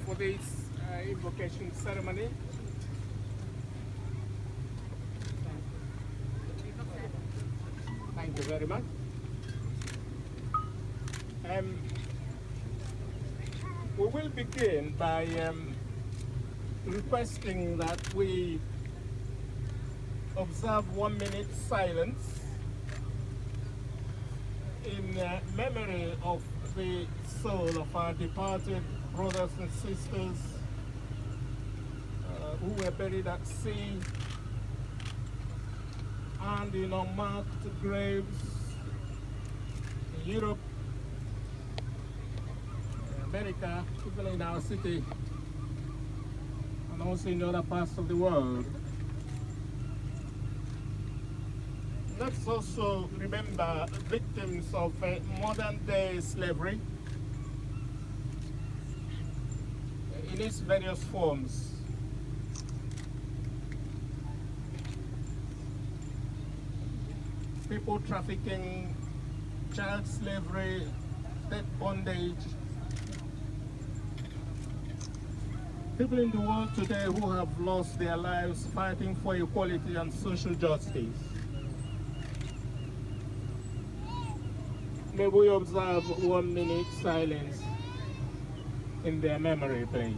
For this invocation ceremony. Thank you very much. We will begin by requesting that we observe 1 minute silence in memory of the soul of our departed brothers and sisters who were buried at sea and in unmarked graves in Europe, America, even in our city, and also in other parts of the world. Let's also remember victims of modern-day slavery in its various forms. People trafficking, child slavery, death bondage. People in the world today who have lost their lives fighting for equality and social justice. May we observe 1 minute silence in their memory, please.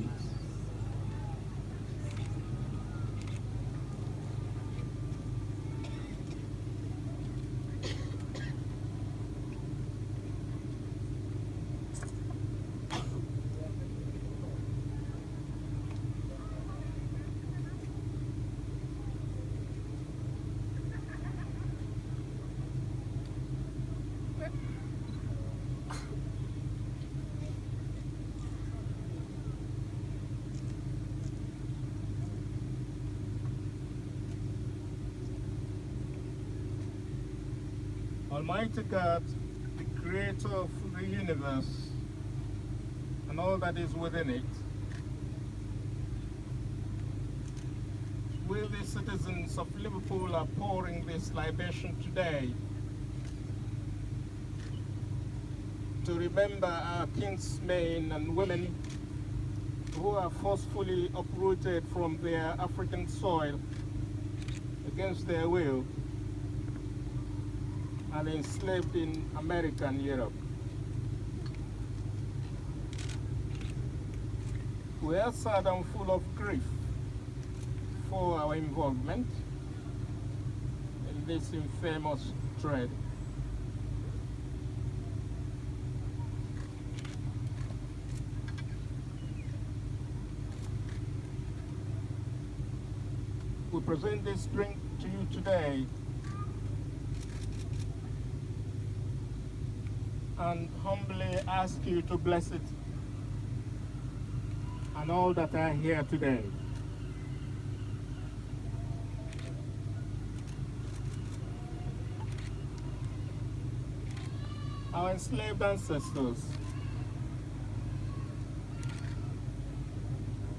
Almighty God, the creator of the universe and all that is within it, we, the citizens of Liverpool, are pouring this libation today to remember our kinsmen and women who who are forcefully uprooted from their African soil against their will and enslaved in America and Europe. We are sad and full of grief for our involvement in this infamous trade. We present this drink to you today and humbly ask you to bless it and all that are here today. Our enslaved ancestors,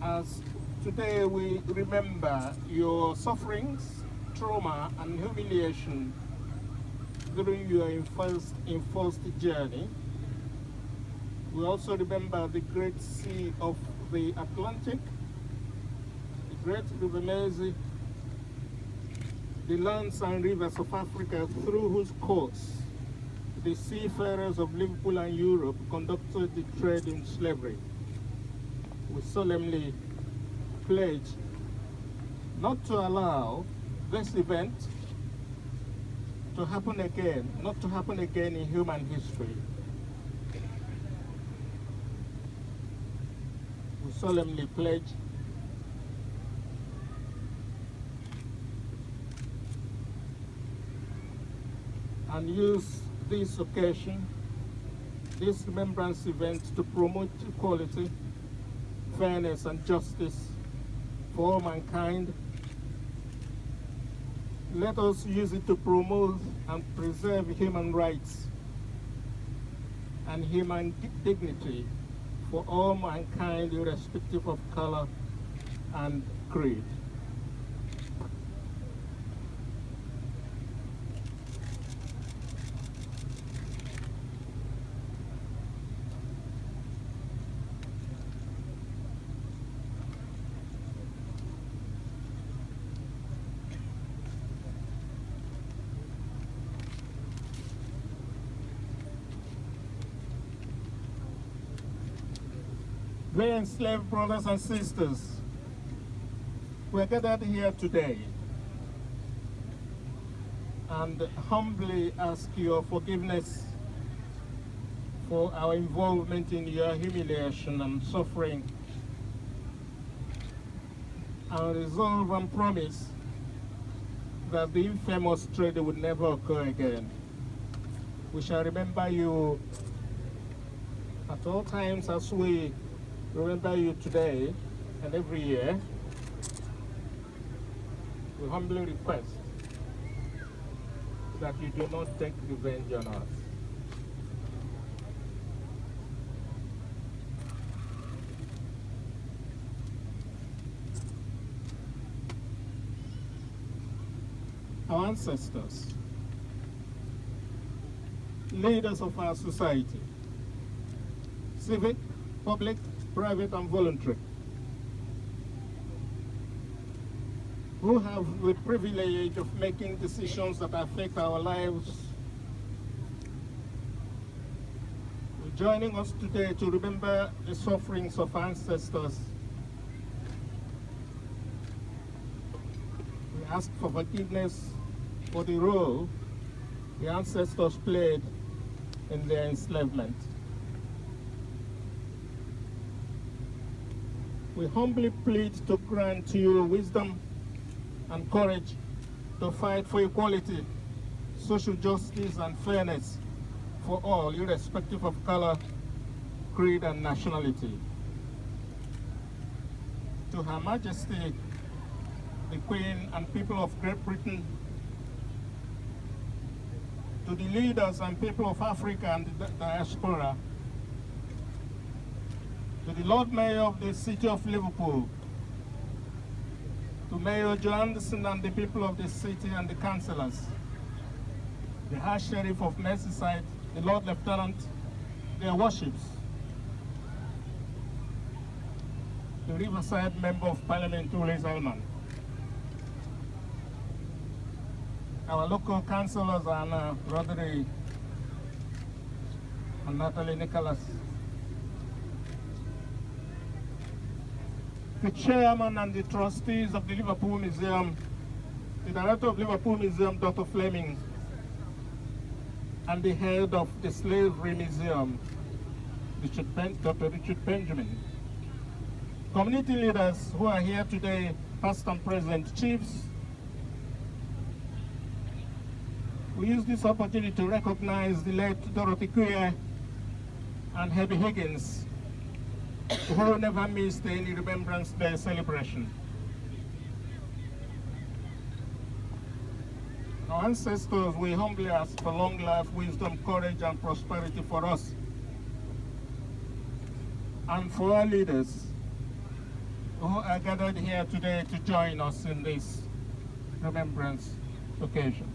as today we remember your sufferings, trauma, and humiliation during your enforced journey, we also remember the great sea of the Atlantic, the great River Mersey, the lands and rivers of Africa through whose course the seafarers of Liverpool and Europe conducted the trade in slavery. We solemnly pledge not to allow this event to happen again, not to happen again in human history. We solemnly pledge and use this occasion, this remembrance event, to promote equality, fairness, and justice for all mankind. Let us use it to promote and preserve human rights and human dignity for all mankind, irrespective of color and creed. Dear enslaved brothers and sisters, we are gathered here today and humbly ask your forgiveness for our involvement in your humiliation and suffering, and resolve and promise that the infamous trade would never occur again. We shall remember you at all times as we remember you today and every year. We humbly request that you do not take revenge on us. Our ancestors, leaders of our society, civic, public, private, and voluntary, who have the privilege of making decisions that affect our lives, joining us today to remember the sufferings of ancestors. We ask for forgiveness for the role the ancestors played in their enslavement. We humbly plead to grant you wisdom and courage to fight for equality, social justice, and fairness for all, irrespective of color, creed, and nationality. To Her Majesty, the Queen and people of Great Britain, to the leaders and people of Africa and the diaspora, to the Lord Mayor of the City of Liverpool, to Mayor Joe Anderson and the people of the city and the councillors, the High Sheriff of Merseyside, the Lord Lieutenant, their worships, the Riverside Member of Parliament, Ule Zelman. Our local councillors are Rodri and Natalie Nicholas. The chairman and the trustees of the Liverpool Museum, the director of Liverpool Museum, Dr. Fleming, and the head of the Slavery Museum, Dr. Richard Benjamin. Community leaders who are here today, past and present, chiefs. We use this opportunity to recognize the late Dorothy Kuye and Herbie Higgins, who never missed any Remembrance Day celebration. Our ancestors, we humbly ask for long life, wisdom, courage, and prosperity for us and for our leaders who are gathered here today to join us in this remembrance occasion.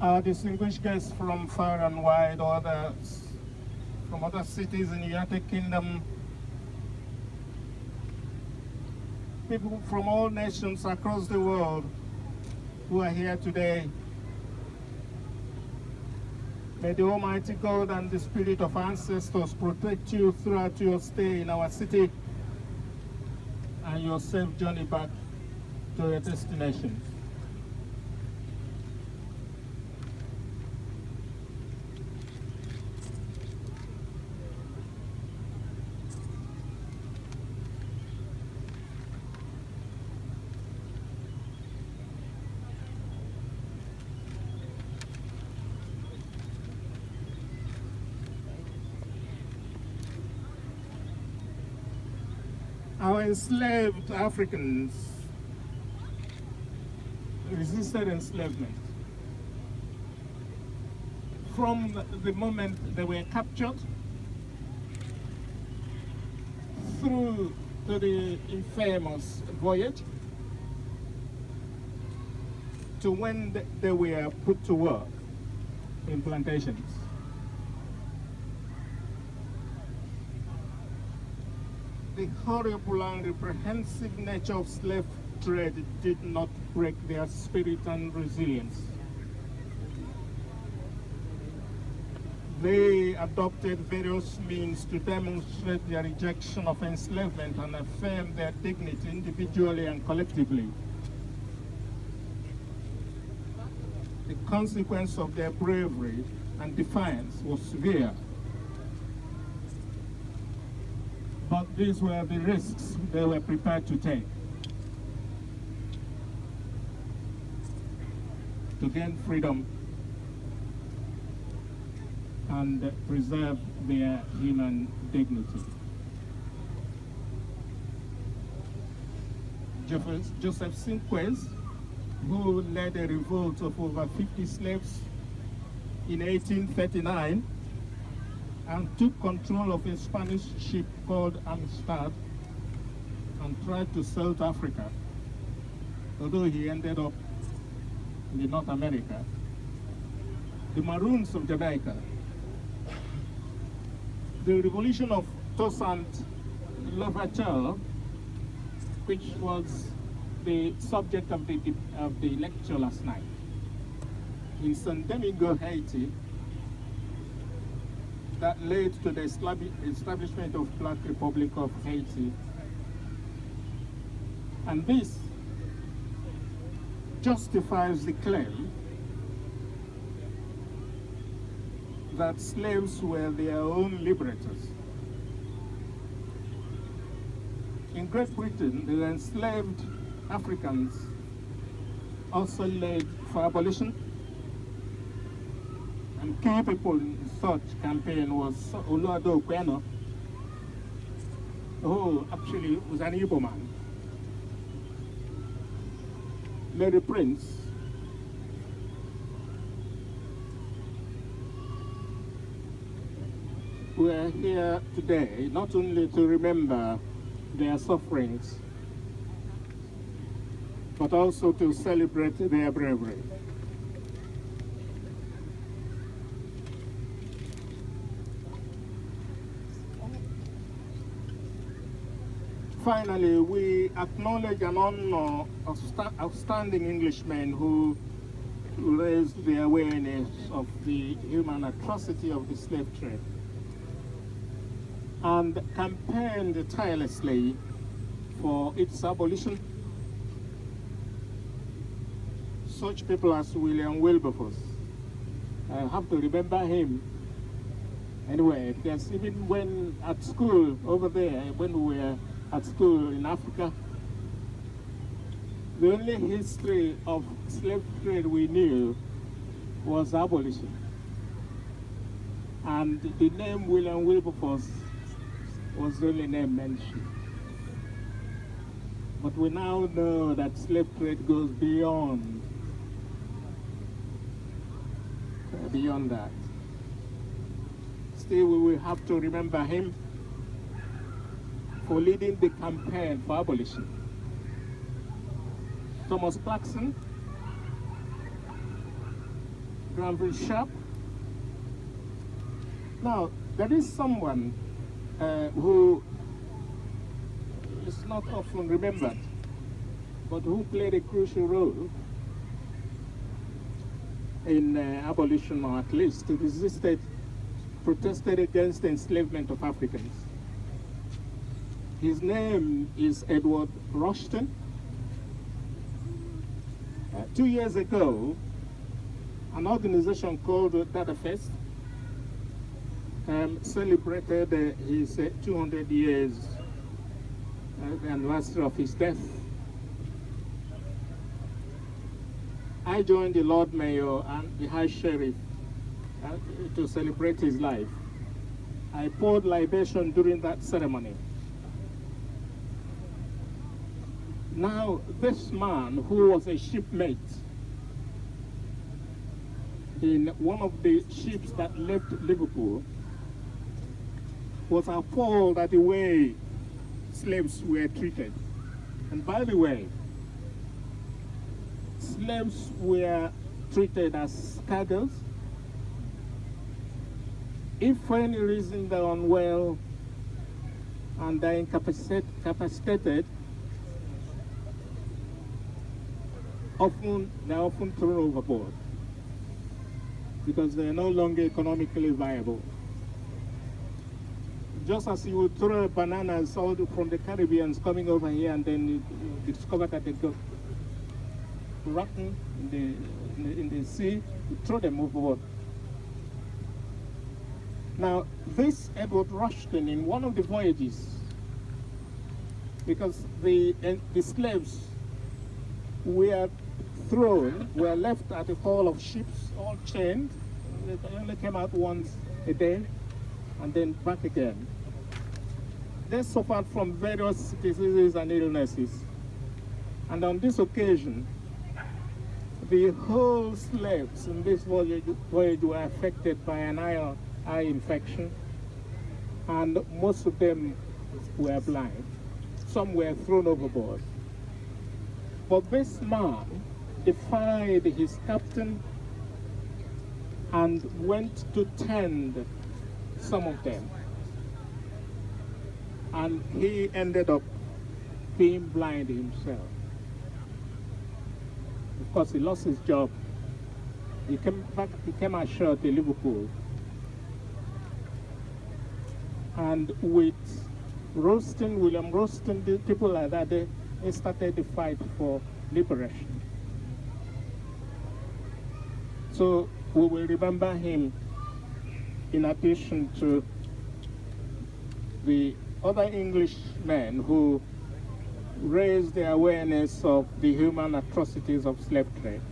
Our distinguished guests from far and wide, others from other cities in the United Kingdom, people from all nations across the world who are here today. May the Almighty God and the Spirit of ancestors protect you throughout your stay in our city and your safe journey back to your destination. Our enslaved Africans resisted enslavement. From the moment they were captured through to the infamous voyage to when they were put to work in plantations. The horrible and reprehensive nature of slave trade did not break their spirit and resilience. They adopted various means to demonstrate their rejection of enslavement and affirm their dignity individually and collectively. The consequence of their bravery and defiance was severe. But these were the risks they were prepared to take to gain freedom and preserve their human dignity. Joseph Sinquez, who led a revolt of over 50 slaves in 1839, and took control of a Spanish ship called Amistad and tried to sail to Africa, although he ended up in North America. The Maroons of Jamaica, the revolution of Toussaint Louverture, which was the subject of the lecture last night, in Saint Domingo, Haiti, that led to the establishment of Black Republic of Haiti. And this justifies the claim that slaves were their own liberators. In Great Britain, the enslaved Africans also led for abolition, and key people in such campaign was Oluwado Okweno, who actually was an Igbo man. Lady Prince, we are here today not only to remember their sufferings, but also to celebrate their bravery. Finally, we acknowledge and honor outstanding Englishmen who raised the awareness of the human atrocity of the slave trade and campaigned tirelessly for its abolition. Such people as William Wilberforce, I have to remember him anyway, because even when at school over there, when we were at school in Africa, the only history of slave trade we knew was abolition. And the name William Wilberforce was the only name mentioned. But we now know that slave trade goes beyond that. Still, we will have to remember him for leading the campaign for abolition. Thomas Clarkson, Granville Sharp. Now, there is someone who is not often remembered, but who played a crucial role in abolition, or at least protested against the enslavement of Africans. His name is Edward Rushton. 2 years ago, an organization called Dada Fest celebrated his 200 years the anniversary of his death. I joined the Lord Mayor and the High Sheriff to celebrate his life. I poured libation during that ceremony. Now, this man, who was a shipmate in one of the ships that left Liverpool, was appalled at the way slaves were treated. And by the way, slaves were treated as cargoes. If for any reason they're unwell and they're incapacitated, they're often thrown overboard because they're no longer economically viable. Just as you would throw bananas all from the Caribbean coming over here, and then you discover that they got rotten in the sea, you throw them overboard. Now, this Edward Rushton, in one of the voyages, because the slaves were left at the hull of ships, all chained. They only came out once a day and then back again. They suffered from various diseases and illnesses. And on this occasion, the whole slaves in this voyage were affected by an eye infection, and most of them were blind. Some were thrown overboard. But this man defied his captain and went to tend some of them. And he ended up being blind himself. Of course, he lost his job. He came ashore to Liverpool. And with William Royston, the people like that, they started the fight for liberation. So we will remember him in addition to the other Englishmen who raised the awareness of the human atrocities of slave trade.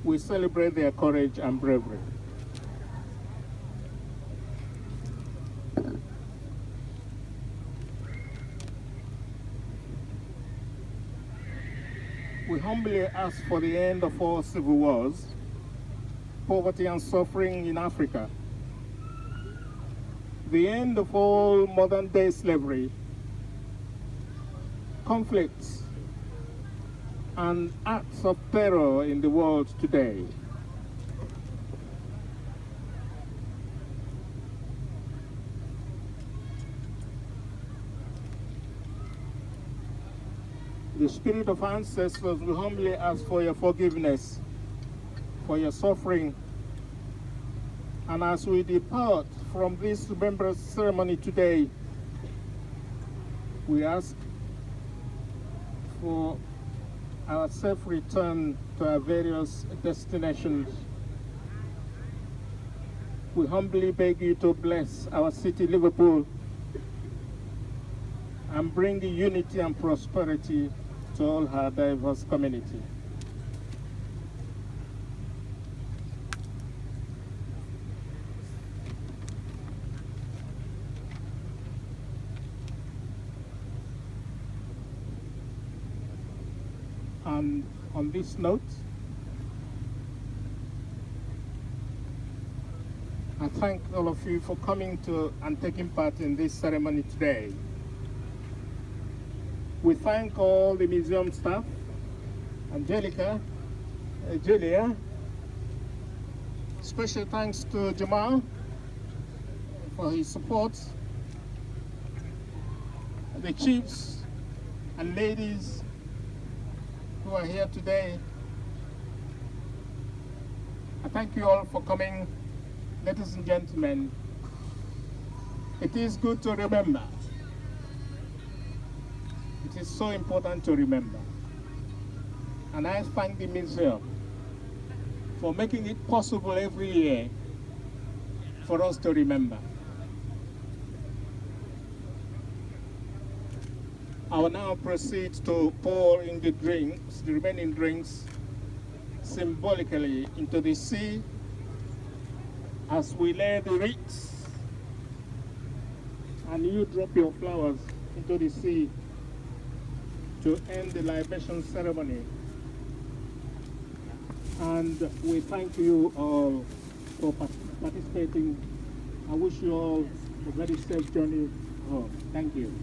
We celebrate their courage and bravery. We humbly ask for the end of all civil wars poverty and suffering in Africa, the end of all modern-day slavery, conflicts, and acts of terror in the world today. The spirit of ancestors, we humbly ask for your forgiveness, for your suffering, and as we depart from this remembrance ceremony today, we ask for our safe return to our various destinations. We humbly beg you to bless our city, Liverpool, and bring unity and prosperity to all her diverse community. And on this note, I thank all of you for coming to and taking part in this ceremony today. We thank all the museum staff, Angelica, Julia. Special thanks to Jamal for his support, the chiefs and ladies who are here today. I thank you all for coming. Ladies and gentlemen, it is good to remember. It is so important to remember. And I thank the museum for making it possible every year for us to remember. I will now proceed to pour in the drinks, the remaining drinks, symbolically into the sea as we lay the wreaths, and you drop your flowers into the sea to end the libation ceremony. And we thank you all for participating. I wish you all a very safe journey home. Thank you.